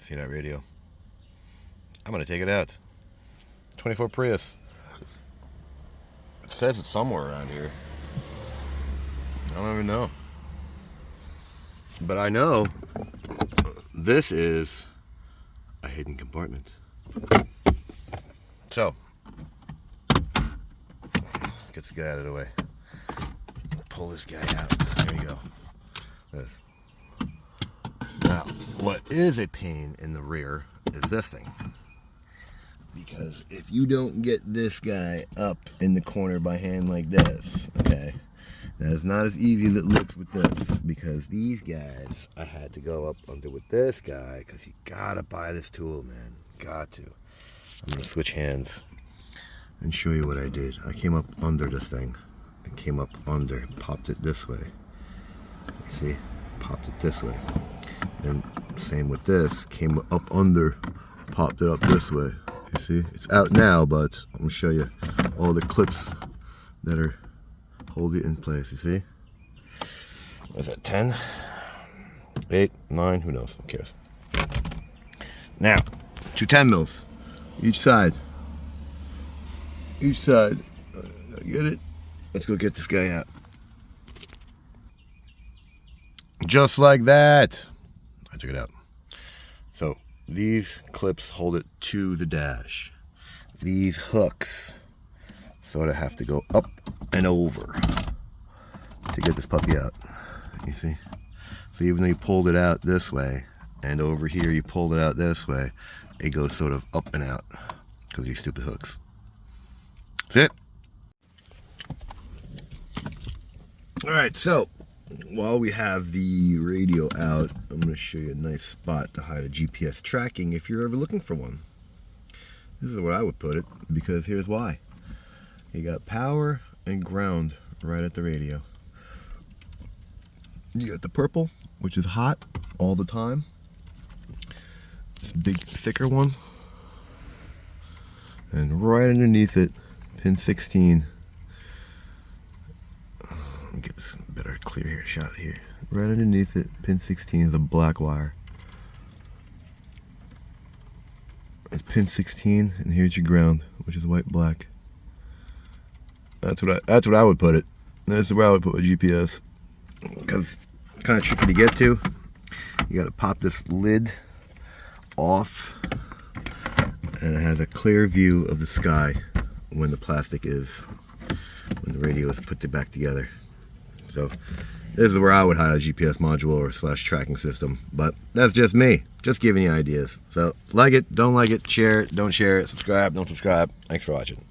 See that radio? I'm gonna take it out. 24 Prius. It says it's somewhere around here. I don't even know. But I know this is a hidden compartment. So, let's get this guy out of the way. Pull this guy out. There you go. This. Now, what is a pain in the rear is this thing. Because if you don't get this guy up in the corner by hand like this, okay, that is not as easy as it looks with this. Because these guys, I had to go up under with this guy, because you gotta buy this tool, man. Got to. I'm gonna switch hands and show you what I did. I came up under this thing. I came up under, popped it this way. You see? Popped it this way. And same with this, came up under, popped it up this way. You see? It's out now, but I'm gonna show you all the clips that are hold it in place. You see? What is that, 10? 8, 9, who knows? Who cares? Now, 2 10 mils. Each side. Each side. Get it? Let's go get this guy out. Just like that. I took it out. So these clips hold it to the dash. These hooks sort of have to go up and over to get this puppy out. You see? So even though you pulled it out this way, and over here you pulled it out this way, it goes sort of up and out because of these stupid hooks. That's it. Alright, so while we have the radio out, I'm going to show you a nice spot to hide a GPS tracking if you're ever looking for one. This is where I would put it, because here's why. You got power and ground right at the radio. You got the purple, which is hot all the time. This big, thicker one. And right underneath it, pin 16. Let me get this better, clear here, shot here. Right underneath it, pin 16 is a black wire. It's pin 16, and here's your ground, which is white black. That's what I would put it. That's where I would put my GPS, because it's kind of tricky to get to. You got to pop this lid off, and it has a clear view of the sky when the plastic is, when the radio is put back together. So this is where I would hide a GPS module or / tracking system, but that's just me, just giving you ideas. So like it, don't like it, share it, don't share it, subscribe, don't subscribe. Thanks for watching.